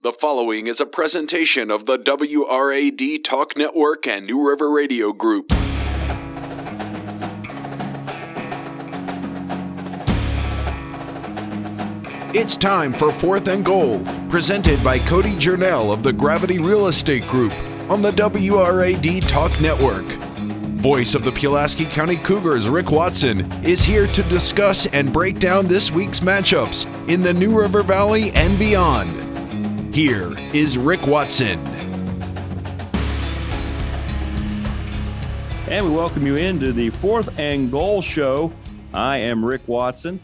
The following is a presentation of the WRAD Talk Network and New River Radio Group. It's time for Fourth and Goal, presented by Cody Jernell of the Gravity Real Estate Group on the WRAD Talk Network. Voice of the Pulaski County Cougars, Rick Watson, is here to discuss and break down this week's matchups in the New River Valley and beyond. Here is Rick Watson. And we welcome you into the Fourth and Goal show. I am Rick Watson.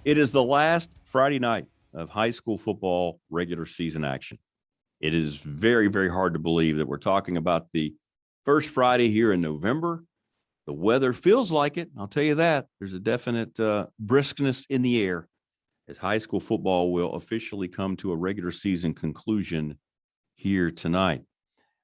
It is the last Friday night of high school football regular season action. It is very, very hard to believe that we're talking about the first Friday here in November. The weather feels like it. I'll tell you that. There's a definite briskness in the air as high school football will officially come to a regular season conclusion here tonight.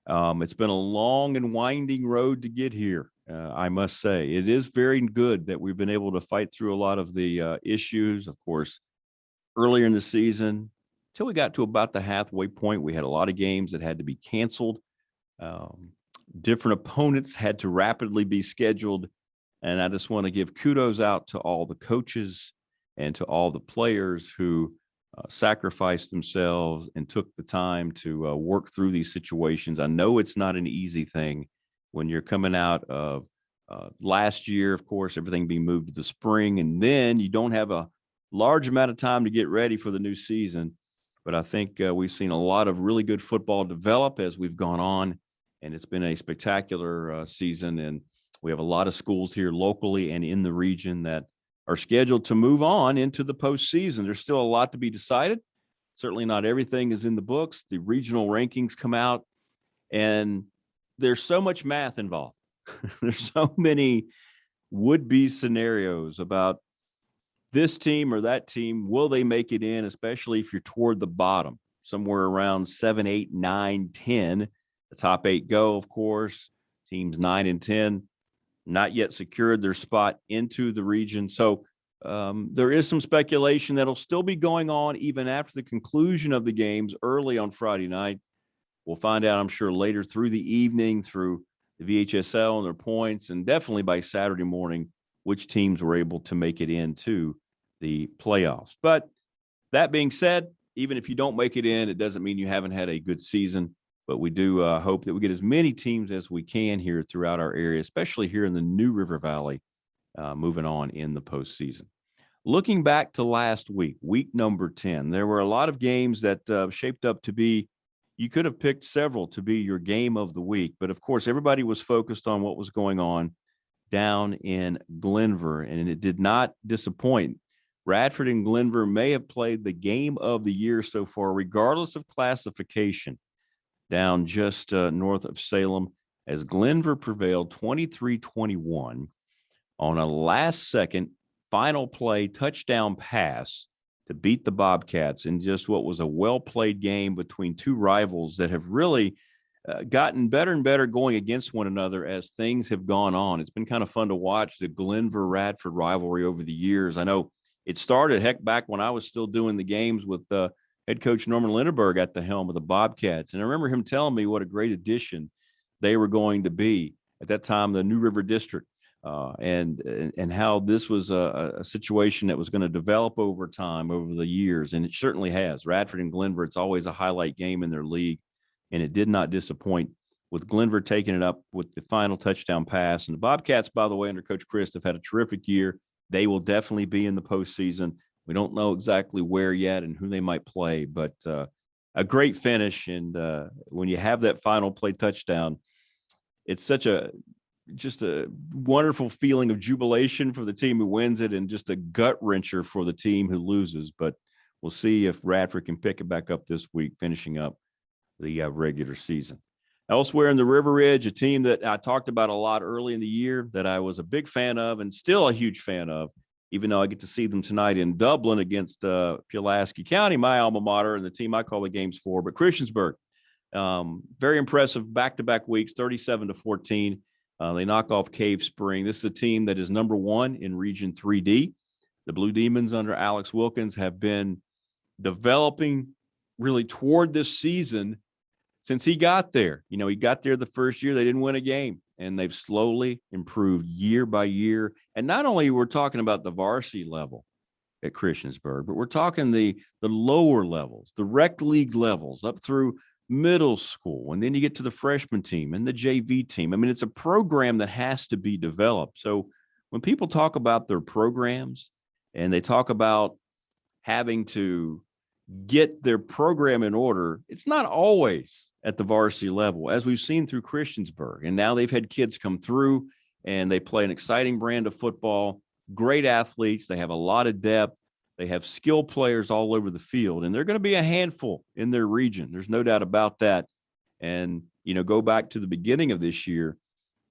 It's been a long and winding road to get here, I must say. It is very good that we've been able to fight through a lot of the issues. Of course, earlier in the season, until we got to about the halfway point, we had a lot of games that had to be canceled. Different opponents had to rapidly be scheduled. And I just want to give kudos out to all the coaches and to all the players who sacrificed themselves and took the time to work through these situations. I know it's not an easy thing when you're coming out of last year, of course, everything being moved to the spring, and then you don't have a large amount of time to get ready for the new season. But I think we've seen a lot of really good football develop as we've gone on, and it's been a spectacular season. And we have a lot of schools here locally and in the region that are scheduled to move on into the postseason. There's still a lot to be decided. Certainly not everything is in the books. The regional rankings come out, and there's so much math involved. There's so many would-be scenarios about this team or that team. Will they make it in, especially if you're toward the bottom, somewhere around 7, 8, 9, 10. The top 8 go, of course. Teams 9 and 10 not yet secured their spot into the region. So there is some speculation that'll still be going on even after the conclusion of the games early on Friday night. We'll find out, I'm sure, later through the evening through the VHSL and their points, and definitely by Saturday morning, which teams were able to make it into the playoffs. But that being said, even if you don't make it in, it doesn't mean you haven't had a good season. But we do hope that we get as many teams as we can here throughout our area, especially here in the New River Valley, moving on in the postseason. Looking back to last week, week number 10, there were a lot of games that shaped up to be, you could have picked several to be your game of the week. But, of course, everybody was focused on what was going on down in Glenvar, and it did not disappoint. Radford and Glenvar may have played the game of the year so far, regardless of classification, down just north of Salem, as Glenvar prevailed 23-21 on a last-second final play touchdown pass to beat the Bobcats in just what was a well-played game between two rivals that have really gotten better and better going against one another as things have gone on. It's been kind of fun to watch the Glenvar-Radford rivalry over the years. I know it started, heck, back when I was still doing the games with head coach Norman Lindenberg at the helm of the Bobcats. And I remember him telling me what a great addition they were going to be at that time, the New River District, and how this was a situation that was going to develop over time, over the years. And it certainly has. Radford and Glenvar, it's always a highlight game in their league, and it did not disappoint with Glenvar taking it up with the final touchdown pass. And the Bobcats, by the way, under Coach Christ, have had a terrific year. They will definitely be in the postseason. We don't know exactly where yet and who they might play, but a great finish. And when you have that final play touchdown, it's just a wonderful feeling of jubilation for the team who wins it, and just a gut wrencher for the team who loses. But we'll see if Radford can pick it back up this week, finishing up the regular season. Elsewhere in the River Ridge, a team that I talked about a lot early in the year that I was a big fan of and still a huge fan of, even though I get to see them tonight in Dublin against Pulaski County, my alma mater, and the team I call the games for. But Christiansburg, very impressive back-to-back weeks, 37-14. They knock off Cave Spring. This is a team that is number 1 in Region 3D. The Blue Demons under Alex Wilkins have been developing really toward this season since he got there. You know, he got there the first year, they didn't win a game, and they've slowly improved year by year. And not only we're talking about the varsity level at Christiansburg, but we're talking the lower levels, the rec league levels up through middle school. And then you get to the freshman team and the JV team. I mean, it's a program that has to be developed. So when people talk about their programs and they talk about having to get their program in order, it's not always at the varsity level, as we've seen through Christiansburg. And now they've had kids come through and they play an exciting brand of football, great athletes. They have a lot of depth. They have skilled players all over the field, and they're going to be a handful in their region. There's no doubt about that. And, you know, go back to the beginning of this year.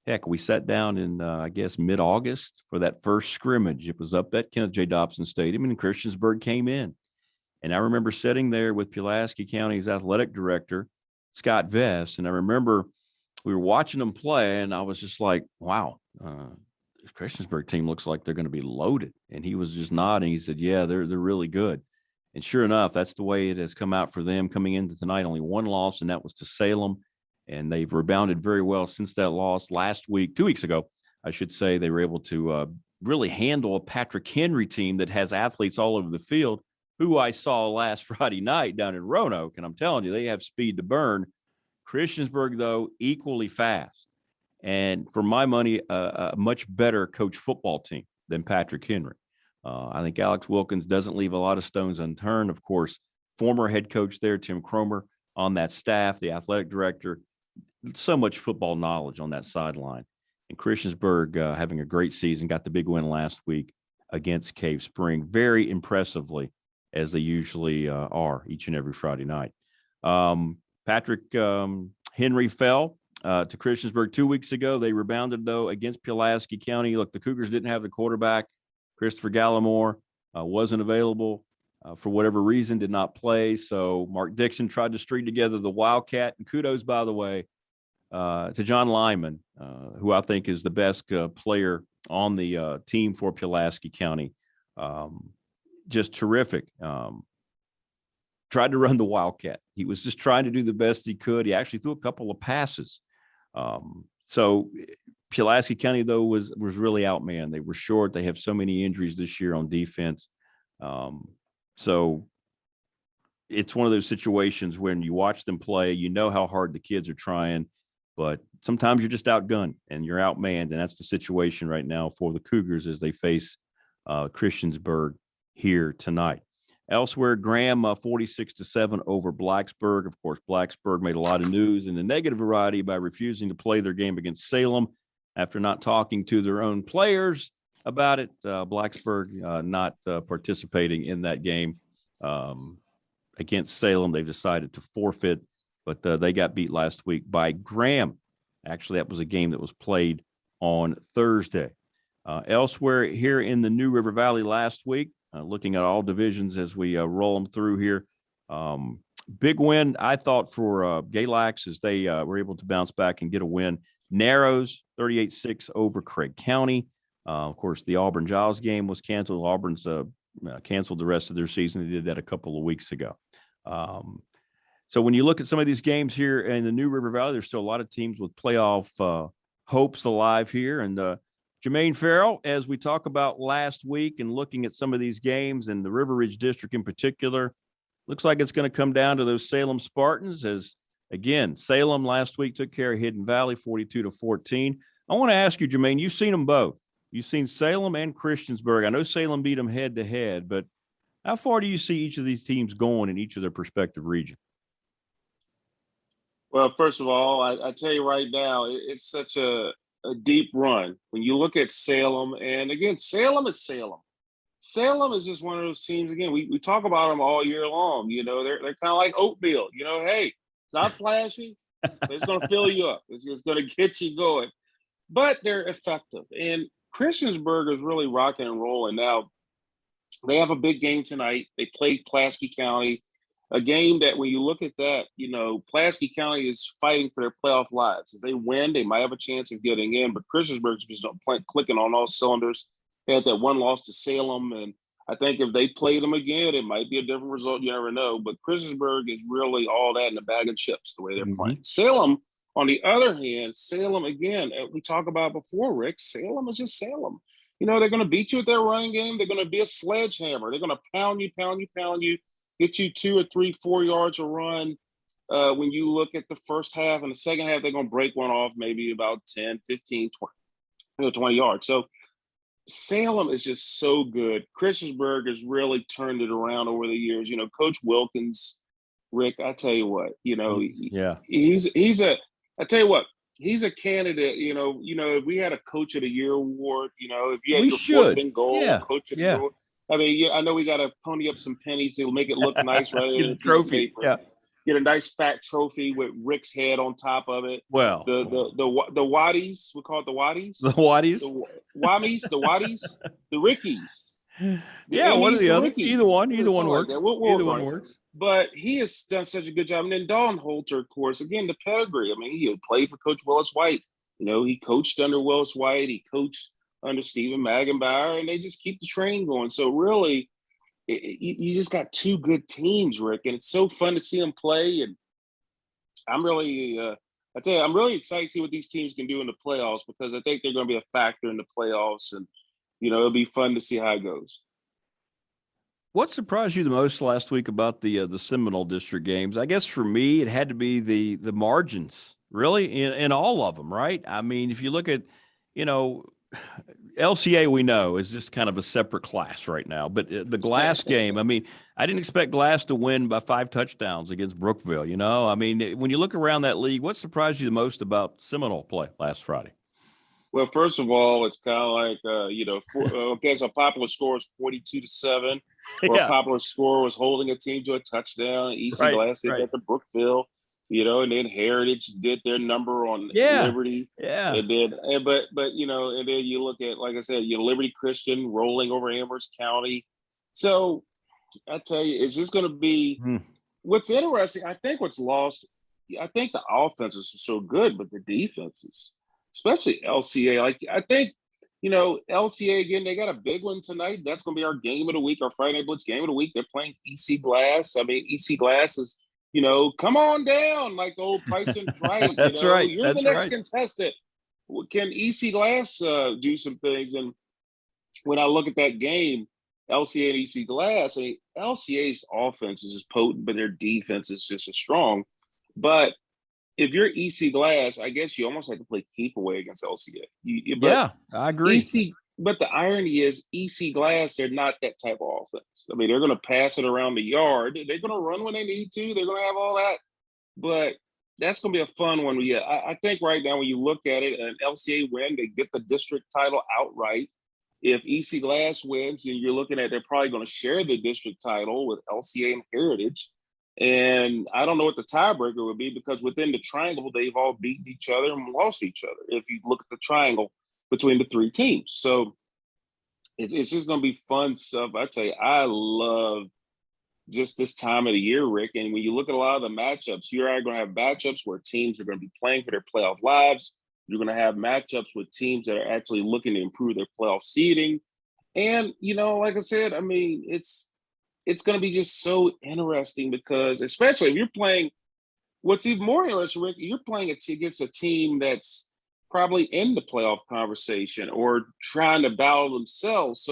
Heck, we sat down in, I guess, mid-August for that first scrimmage. It was up at Kenneth J. Dobson Stadium, and Christiansburg came in. And I remember sitting there with Pulaski County's athletic director, Scott Vest, and I remember we were watching them play, and I was just like, wow, this Christiansburg team looks like they're going to be loaded. And he was just nodding. He said, yeah, they're really good. And sure enough, that's the way it has come out for them coming into tonight. Only one loss, and that was to Salem. And they've rebounded very well since that loss last week, 2 weeks ago, I should say. They were able to really handle a Patrick Henry team that has athletes all over the field, who I saw last Friday night down in Roanoke. And I'm telling you, they have speed to burn. Christiansburg, though, equally fast. And for my money, a much better coach football team than Patrick Henry. I think Alex Wilkins doesn't leave a lot of stones unturned. Of course, former head coach there, Tim Cromer, on that staff, the athletic director, so much football knowledge on that sideline. And Christiansburg having a great season, got the big win last week against Cave Spring very impressively, as they usually are each and every Friday night. Patrick Henry fell to Christiansburg 2 weeks ago. They rebounded, though, against Pulaski County. Look, the Cougars didn't have the quarterback. Christopher Gallimore wasn't available for whatever reason, did not play. So Mark Dixon tried to string together the Wildcat. And kudos, by the way, to John Lyman, who I think is the best player on the team for Pulaski County. Just terrific. Tried to run the Wildcat. He was just trying to do the best he could. He actually threw a couple of passes. So Pulaski County, though, was really outmanned. They were short. They have so many injuries this year on defense. So it's one of those situations when you watch them play, you know how hard the kids are trying, but sometimes you're just outgunned and you're outmanned. And that's the situation right now for the Cougars as they face Christiansburg here tonight. Elsewhere, Graham 46-7 over Blacksburg. Of course, Blacksburg made a lot of news in the negative variety by refusing to play their game against Salem after not talking to their own players about it. Blacksburg not participating in that game against Salem. They've decided to forfeit, but they got beat last week by Graham. Actually, that was a game that was played on Thursday. Elsewhere here in the New River Valley last week, looking at all divisions as we roll them through here. Big win, I thought, for Galax as they were able to bounce back and get a win. Narrows 38-6 over Craig County. Of course, the Auburn-Giles game was canceled. Auburn's canceled the rest of their season. They did that a couple of weeks ago. So when you look at some of these games here in the New River Valley, there's still a lot of teams with playoff hopes alive here. And Jermaine Ferrell, as we talk about last week and looking at some of these games and the River Ridge District in particular, looks like it's going to come down to those Salem Spartans as, again, Salem last week took care of Hidden Valley 42-14. I want to ask you, Jermaine, you've seen them both. You've seen Salem and Christiansburg. I know Salem beat them head-to-head, but how far do you see each of these teams going in each of their respective region? Well, first of all, I tell you right now, it's such a deep run. When you look at Salem, and again, Salem is Salem. Salem is just one of those teams, again, we talk about them all year long. You know, they're kind of like oatmeal. You know, hey, it's not flashy, but it's going to fill you up. It's going to get you going. But they're effective. And Christiansburg is really rocking and rolling. Now, they have a big game tonight. They played Pulaski County, a game that when you look at that, you know, Pulaski County is fighting for their playoff lives. If they win, they might have a chance of getting in, but Christiansburg's just clicking on all cylinders. They had that one loss to Salem, and I think if they play them again, it might be a different result. You never know. But Christiansburg is really all that in a bag of chips the way they're playing. Salem, on the other hand, Salem, again, we talked about before, Rick, Salem is just Salem. You know, they're going to beat you at their running game. They're going to be a sledgehammer. They're going to pound you, get you 2 or 3, 4 yards a run. When you look at the first half and the second half, they're going to break one off maybe about 10, 15, 20 yards. So Salem is just so good. Christiansburg has really turned it around over the years. You know, Coach Wilkins, Rick, I tell you what, you know, he's a candidate. You know, if we had a Coach of the Year award, you know, if you had your fourth and goal, Coach of the Year. I mean, I know we got to pony up some pennies to make it look nice, right? Get a trophy. Get a nice fat trophy with Rick's head on top of it. Well, the Waddies, we call it the Waddies. The Waddies. The Wammies, the Waddies, the Rickies. One of the other. Rickies. Either one works. Either one works. But he has done such a good job. And then Don Holter, of course, again, the pedigree. I mean, he played for Coach Willis White. You know, he coached under Willis White. He coached under Stephen Magenbauer, and they just keep the train going. So really, you just got 2 good teams, Rick, and it's so fun to see them play. And I'm really, I'm really excited to see what these teams can do in the playoffs, because I think they're going to be a factor in the playoffs, and you know, it'll be fun to see how it goes. What surprised you the most last week about the Seminole District games? I guess for me, it had to be the margins, really, in all of them, right? I mean, if you look at, you know, LCA, we know, is just kind of a separate class right now. But the Glass game, I mean, I didn't expect Glass to win by 5 touchdowns against Brookville, you know? I mean, when you look around that league, what surprised you the most about Seminole play last Friday? Well, first of all, it's kind of like, you know, I guess a popular score is 42-7. Or a popular score was holding a team to a touchdown. EC Glass did that to Brookville. You know, and then Heritage did their number on Liberty. Yeah. And then, but you know, and then you look at, like I said, you know, Liberty Christian rolling over Amherst County. So I tell you, it's just going to be what's interesting. I think what's lost. I think the offenses are so good, but the defenses, especially LCA, like I think, you know, LCA again, they got a big one tonight. That's going to be our game of the week, our Friday Night Blitz game of the week. They're playing EC Glass. I mean, EC Glass is, you know, come on down, like old Price and Fright. That's you know? right. You're the next contestant. Can EC Glass do some things? And when I look at that game, LCA and EC Glass, I mean, LCA's offense is just potent, but their defense is just as strong. But if you're EC Glass, I guess you almost have to play keep away against LCA. I agree. But the irony is EC Glass, they're not that type of offense. I mean, they're going to pass it around the yard. They're going to run when they need to. They're going to have all that. But that's going to be a fun one. I think right now when you look at it, an LCA win, they get the district title outright. If EC Glass wins, and you're looking at, they're probably going to share the district title with LCA and Heritage. And I don't know what the tiebreaker would be, because within the triangle, they've all beaten each other and lost each other, if you look at the triangle between the 3 teams. So it's just going to be fun stuff. I tell you, I love just this time of the year, Rick. And when you look at a lot of the matchups, you're going to have matchups where teams are going to be playing for their playoff lives. You're going to have matchups with teams that are actually looking to improve their playoff seeding. And, you know, like I said, I mean, it's going to be just so interesting, because especially if you're playing, what's even more interesting, Rick, you're playing against a team that's probably in the playoff conversation or trying to battle themselves.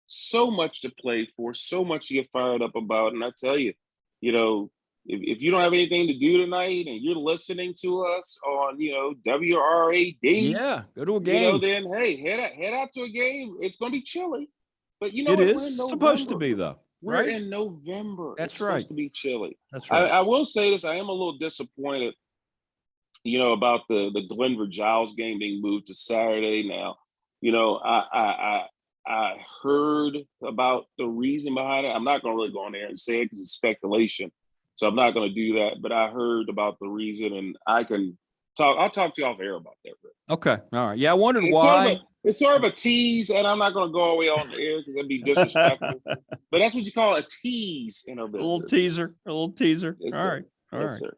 So much to play for, so much to get fired up about. And I tell you, you know, if you don't have anything to do tonight and you're listening to us on, you know, WRAD, go to a game. You know, then hey, head out to a game. It's going to be chilly, but you know it what? is supposed to be though. We're in November. That's it's right. Supposed to be chilly. That's right. I will say this: I am a little disappointed, you know, about the Glenver Giles game being moved to Saturday. Now, you know, I heard about the reason behind it. I'm not going to really go on there and say it because it's speculation, so I'm not going to do that. But I heard about the reason, and I can talk. I'll talk to you off air about that, Rick. Okay, all right. Yeah, I wondered why. It's sort of a tease, and I'm not going to go all the way on the air because that'd be disrespectful. But that's what you call a tease in our business. A little teaser. Yes, All right. Sir.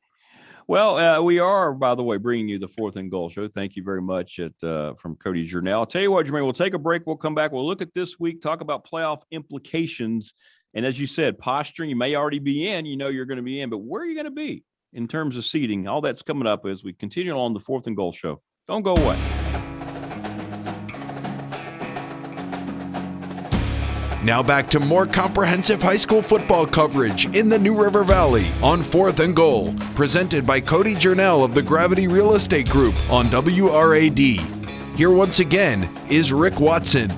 Well, we are, by the way, bringing you the Fourth and Goal show. Thank you very much from Cody Journell. I'll tell you what, Jermaine, we'll take a break. We'll come back. We'll look at this week, talk about playoff implications. And as you said, posturing, you may already be in, you're going to be in, but where are you going to be in terms of seeding? All that's coming up as we continue on the Fourth and Goal show. Don't go away. Now back to more comprehensive high school football coverage in the New River Valley on Fourth and Goal, presented by Cody Journell of the Gravity Real Estate Group on WRAD. Here once again is Rick Watson.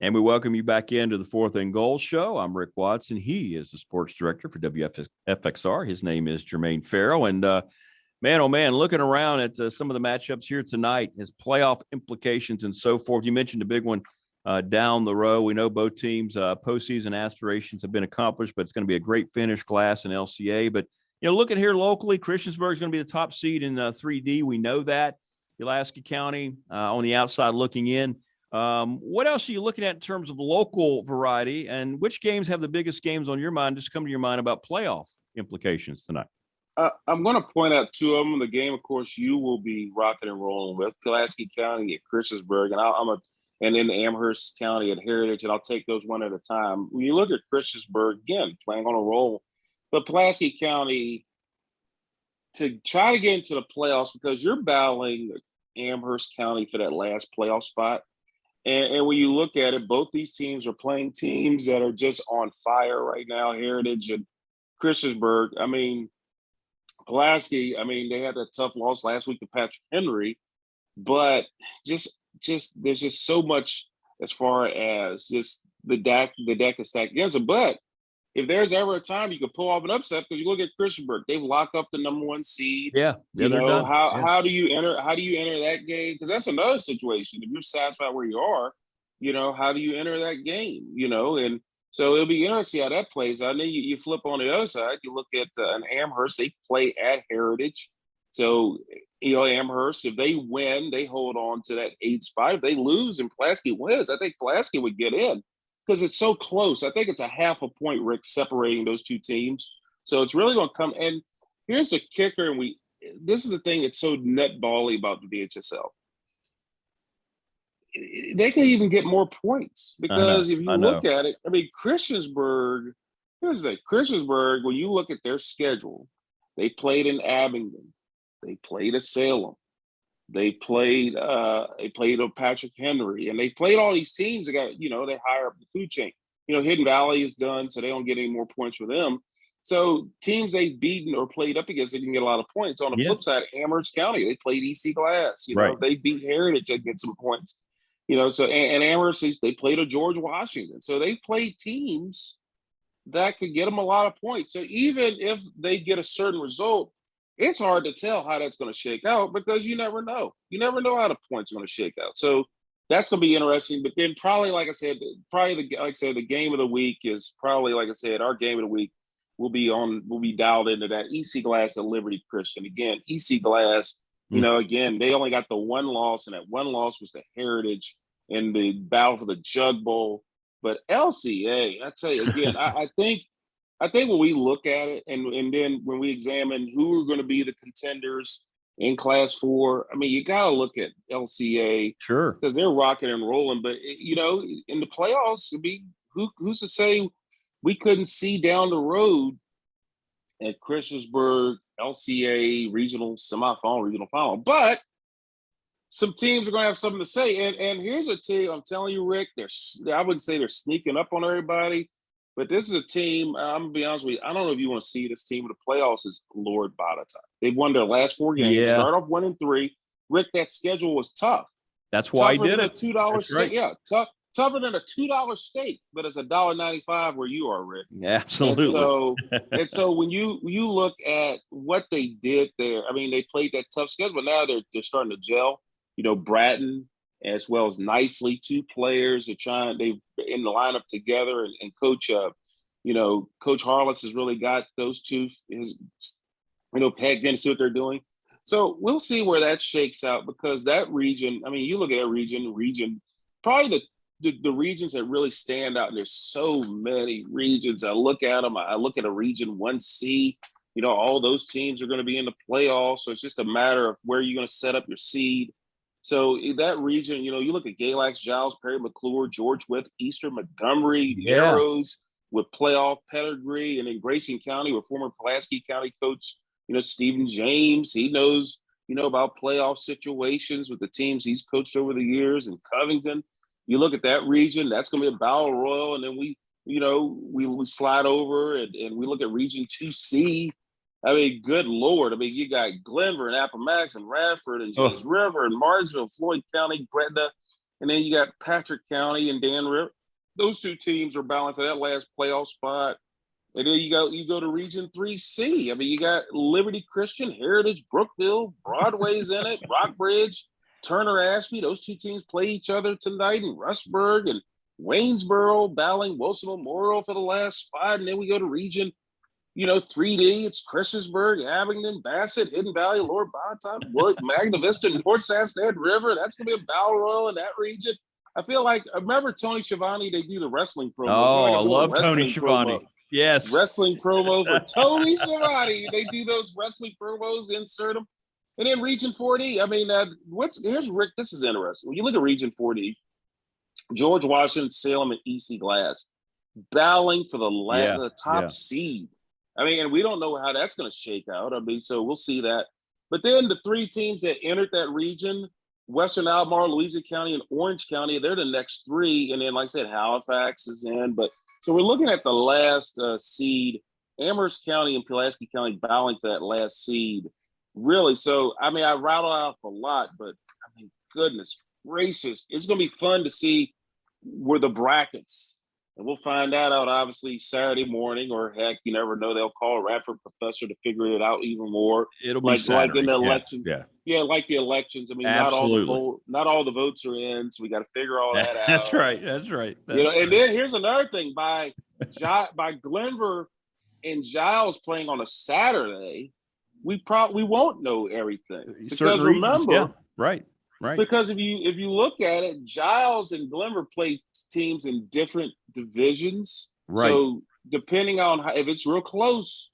And we welcome you back into the Fourth and Goal show. I'm Rick Watson. He is the sports director for WFXR. His name is Jermaine Ferrell. And man, oh man, looking around at some of the matchups here tonight, his playoff implications and so forth. You mentioned a big one down the road. We know both teams' postseason aspirations have been accomplished, but it's going to be a great finish, Glass and LCA. But, looking here locally, Christiansburg is going to be the top seed in 3D. We know that. Pulaski County on the outside looking in. What else are you looking at in terms of local variety, and which games have the biggest games on your mind, just come to your mind about playoff implications tonight? I'm going to point out two of them. The game, of course, you will be rocking and rolling with Pulaski County at Christiansburg, and then Amherst County at Heritage, and I'll take those one at a time. When you look at Christiansburg, again, playing on a roll, but Pulaski County, to try to get into the playoffs, because you're battling Amherst County for that last playoff spot. And when you look at it, both these teams are playing teams that are just on fire right now, Heritage and Christiansburg. I mean, Pulaski, they had that tough loss last week to Patrick Henry, but just there's just so much as far as just the deck is stacked against them. But if there's ever a time you could pull off an upset, because you look at Christiansburg, they've locked up the number one seed. Yeah, they're done. How do you enter that game? Because that's another situation. If you're satisfied where you are, how do you enter that game? And so it'll be interesting how that plays out. And then you flip on the other side. You look at an Amherst. They play at Heritage. So, Amherst, if they win, they hold on to that 8th spot. If they lose and Pulaski wins, I think Pulaski would get in because it's so close. I think it's a half a point, Rick, separating those two teams. So it's really going to come. And here's the kicker. And this is the thing that's so nutbally about the VHSL. They can even get more points because if you look at it, Christiansburg, here's the thing. Christiansburg, when you look at their schedule, they played in Abingdon. They played at Salem. They played Patrick Henry, and they played all these teams that got, they higher up the food chain. Hidden Valley is done, so they don't get any more points for them. So teams they've beaten or played up against, they can get a lot of points. On the flip side, Amherst County, they played EC Glass. They beat Heritage to get some points. So and Amherst, they played a George Washington. So they played teams that could get them a lot of points. So even if they get a certain result, it's hard to tell how that's going to shake out because you never know. You never know how the points are going to shake out. So that's going to be interesting. But then probably, like I said, the game of the week is probably, like I said, our game of the week will be dialed into that EC Glass at Liberty Christian. Again, EC Glass, again, they only got the one loss, and that one loss was the Heritage in the battle for the Jug Bowl. But LCA, I tell you again, I think when we look at it and then when we examine who are going to be the contenders in Class 4, you got to look at LCA. Sure. Because they're rocking and rolling. But, in the playoffs, who's to say we couldn't see down the road at Christiansburg, LCA, regional, semifinal, regional final. But some teams are going to have something to say. And here's a team, I'm telling you, Rick, I wouldn't say they're sneaking up on everybody. But this is a team, I'm going to be honest with you, I don't know if you want to see this team in the playoffs is Lord Botetourt. They've won their last 4 games, start off 1-3. Rick, that schedule was tough. That's why I did it. $2 steak. Right. Yeah, tougher than a $2 steak, but it's $1.95 where you are, Rick. Yeah, absolutely. And so when you look at what they did there, they played that tough schedule, but now they're starting to gel. Bratton, as well as Nicely, 2 players they've in the lineup together, and Coach Harless has really got those two pegged in to see what they're doing. So we'll see where that shakes out because that region, you look at that region, probably the regions that really stand out, and there's so many regions. I look at them. I look at a region 1C. All those teams are going to be in the playoffs. So it's just a matter of where you're going to set up your seed. So in that region, you look at Galax, Giles, Perry, McClure, George Wythe, Eastern, Montgomery, Narrows with playoff pedigree, and then Grayson County with former Pulaski County coach, Stephen James. He knows, about playoff situations with the teams he's coached over the years. And Covington, you look at that region, that's going to be a battle royal. And then we slide over and we look at region 2C. I mean, good Lord. I mean, you got Glenver and Appomattox and Radford and James River and Martinsville, Floyd County, Gretna. And then you got Patrick County and Dan River. Those two teams are battling for that last playoff spot. And then you go to region 3C. I mean, you got Liberty Christian, Heritage, Brookville, Broadway's in it, Rockbridge, Turner Ashby. Those two teams play each other tonight in Rustburg and Waynesboro battling Wilson Memorial for the last spot. And then we go to region 3D, it's Christiansburg, Abingdon, Bassett, Hidden Valley, Lower Bonton, Magna Vista, North Saskatchewan River. That's going to be a battle royal in that region. I feel like, I remember Tony Schiavone, they do the wrestling promo. I love Tony Schiavone. Yes. Wrestling promo for Tony Schiavone. They do those wrestling promos, insert them. And then region 4D, I mean, here's Rick, this is interesting. When you look at region 4D, George Washington, Salem, and EC Glass battling for the top seed. I mean, and we don't know how that's going to shake out. I mean, so we'll see that. But then the three teams that entered that region, Western Albemarle, Louisa County, and Orange County, they're the next three. And then, like I said, Halifax is in. But so we're looking at the last seed, Amherst County and Pulaski County battling for that last seed. Really. So, I mean, I rattled off a lot, but I mean, goodness gracious, it's going to be fun to see where the brackets. And we'll find that out, obviously, Saturday morning, or heck, you never know. They'll call a Radford professor to figure it out even more. It'll be Saturday. Like in the elections. Yeah, like the elections. I mean, absolutely. not all the votes are in, so we got to figure all that out. That's right. And then here's another thing: by Glenver and Giles playing on a Saturday, we won't know everything, because remember, right. Because if you look at it, Giles and Glenver play teams in different divisions. Right. So depending on if it's real close,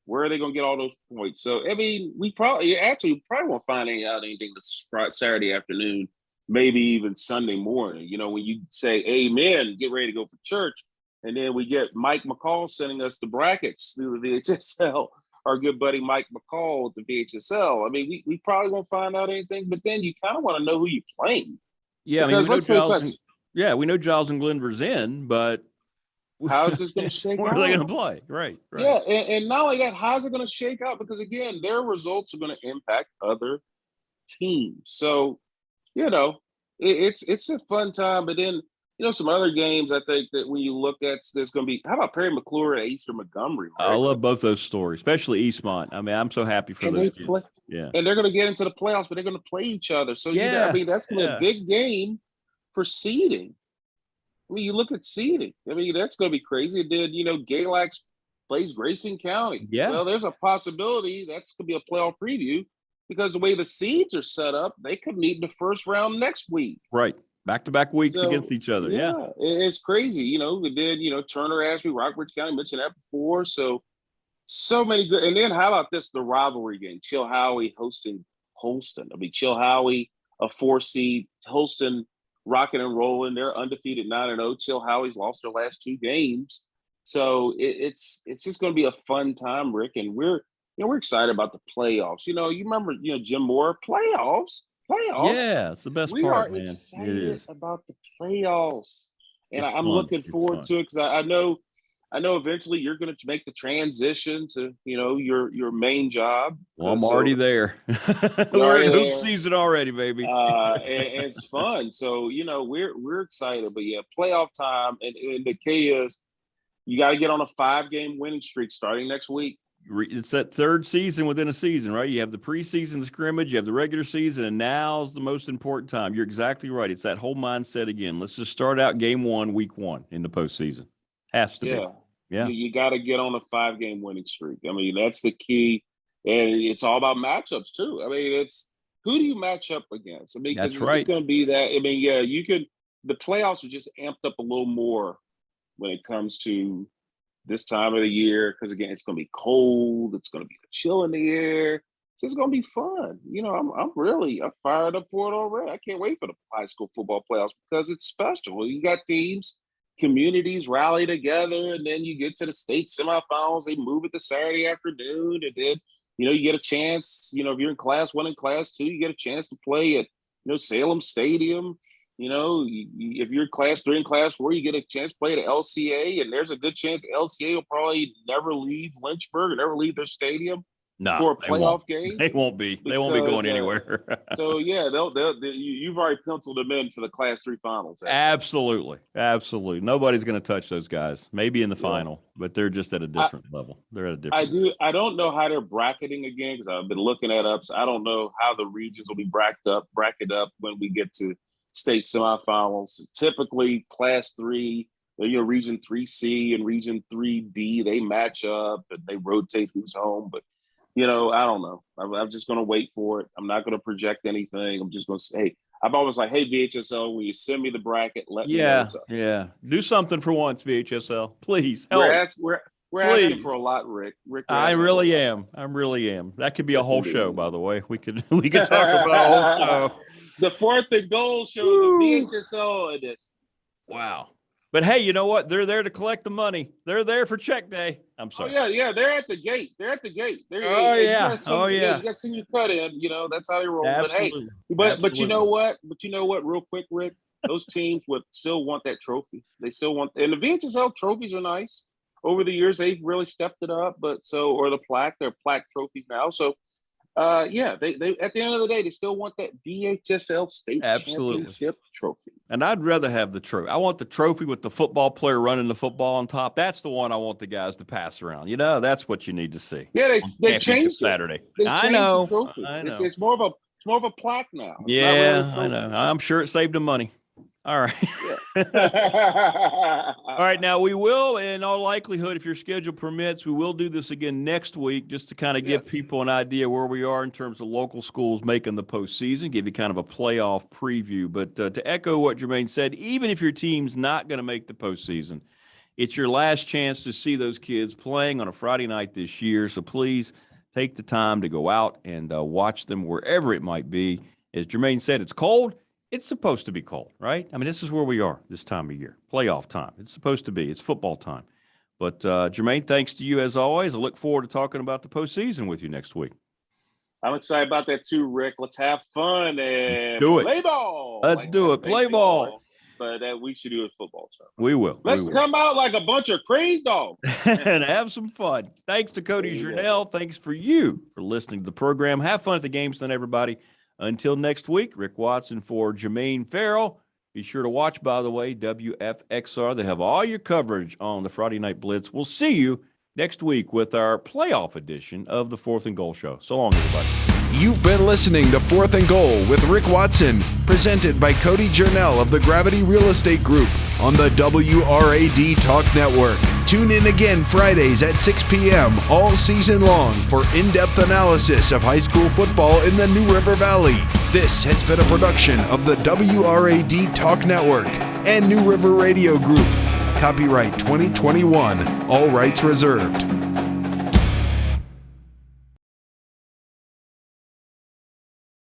where are they going to get all those points? So, I mean, we probably won't find anything this Saturday afternoon, maybe even Sunday morning. When you say amen, get ready to go for church. And then we get Mike McCall sending us the brackets through the VHSL. Our good buddy Mike McCall with the VHSL. I mean, we probably won't find out anything, but then you kind of want to know who you're playing. Yeah, we know Giles and Glenver's in, but how is this going to shake out? Where are they going to play? Right. Yeah, and not only that, how's it going to shake out? Because, again, their results are going to impact other teams. So, it's a fun time. But then, some other games, I think that when you look at, there's going to be, how about Perry McClure and Eastern Montgomery? Right? I love both those stories, especially Eastmont. I mean, I'm so happy for those kids. And they're going to get into the playoffs, but they're going to play each other. So, I mean, that's going to be a big game for seeding. I mean, you look at seeding. I mean, that's going to be crazy. And then, Galax plays Grayson County. Yeah. Well, there's a possibility that's going to be a playoff preview, because the way the seeds are set up, they could meet in the first round next week. Right. Back-to-back weeks against each other. Yeah. It's crazy. We did, Turner, Ashby, Rockbridge County, mentioned that before. So many good. And then how about this, the rivalry game? Chilhowie hosting Holston. I mean, Chilhowie, a 4 seed, Holston rocking and rolling. They're undefeated 9-0. Chilhowie's lost their last 2 games. So it's just going to be a fun time, Rick. And we're excited about the playoffs. You remember, Jim Moore, playoffs. Yeah, it's the best part, man. We are excited about the playoffs, and I'm looking forward to it, because I know eventually you're going to make the transition to your main job. Well, I'm already there. We're in hoop season already, baby. And it's fun. So we're excited. But yeah, playoff time, and the key is you got to get on a 5-game winning streak starting next week. It's that third season within a season, right? You have the preseason scrimmage, you have the regular season, and now's the most important time. You're exactly right. It's that whole mindset again. Let's just start out game 1, week 1 in the postseason. Has to be. Yeah. You got to get on a 5-game winning streak. I mean, that's the key. And it's all about matchups too. I mean, it's who do you match up against? I mean, that's right. It's going to be that. I mean, you could the playoffs are just amped up a little more when it comes to this time of the year, because again, it's going to be cold. It's going to be a chill in the air. It's just going to be fun. I'm fired up for it already. I can't wait for the high school football playoffs because it's special. You got teams, communities rally together, and then you get to the state semifinals. They move it to Saturday afternoon, and then you get a chance. If you're in Class 1 and Class 2, you get a chance to play at Salem Stadium. If you're Class 3 and Class 4, you get a chance to play at LCA, and there's a good chance LCA will probably never leave Lynchburg or never leave their stadium for a playoff game. They won't be. They won't be going anywhere. So yeah, you've already penciled them in for the Class 3 finals. Absolutely. Nobody's going to touch those guys. Maybe in the final, but they're just at a different level. They're at a different. I don't know how they're bracketing again because I've been looking that up. So I don't know how the regions will be bracketed up when we get to state semifinals. Typically, Class 3, Region 3C and Region 3D, they match up and they rotate who's home. But I don't know. I'm just going to wait for it. I'm not going to project anything. I'm just going to say, hey, I'm always like, hey, VHSL, will you send me the bracket? Let me know what's up. Yeah. Do something for once, VHSL. Please help. We're asking for a lot, Rick. I really am. That could be a whole show, by the way. We could talk about a whole show. The fourth and goal show, the VHSL edition. Wow. But hey, you know what? They're there to collect the money. They're there for check day. I'm sorry. Oh, yeah. They're at the gate. You got to send your cut in. That's how they roll. Absolutely. But you know what? Real quick, Rick, those teams would still want that trophy. They still want, and the VHSL trophies are nice. Over the years, they've really stepped it up. They're plaque trophies now. So, they at the end of the day, they still want that VHSL state championship trophy. And I'd rather have the trophy. I want the trophy with the football player running the football on top. That's the one I want the guys to pass around. That's what you need to see. Yeah, they changed Saturday. I know. The trophy. I know. It's more of a plaque now. It's not really a trophy. I know. I'm sure it saved them money. All right. All right. Now we will, in all likelihood, if your schedule permits, we will do this again next week just to kind of give people an idea where we are in terms of local schools making the postseason, give you kind of a playoff preview. But to echo what Jermaine said, even if your team's not going to make the postseason, it's your last chance to see those kids playing on a Friday night this year. So please take the time to go out and watch them wherever it might be. As Jermaine said, it's cold. It's supposed to be cold, right? I mean, this is where we are this time of year, playoff time. It's supposed to be. It's football time. But, Jermaine, thanks to you as always. I look forward to talking about the postseason with you next week. I'm excited about that too, Rick. Let's have fun and play ball. Let's do it. Play ball. But we should do a football show. We will. Let's come out like a bunch of crazy dogs. And have some fun. Thanks to Cody Journell. Thanks for you for listening to the program. Have fun at the games then, everybody. Until next week, Rick Watson for Jermaine Ferrell. Be sure to watch, by the way, WFXR. They have all your coverage on the Friday Night Blitz. We'll see you next week with our playoff edition of the Fourth and Goal Show. So long, everybody. You've been listening to Fourth and Goal with Rick Watson, presented by Cody Journell of the Gravity Real Estate Group on the WRAD Talk Network. Tune in again Fridays at 6 p.m. all season long for in-depth analysis of high school football in the New River Valley. This has been a production of the WRAD Talk Network and New River Radio Group. Copyright 2021. All rights reserved.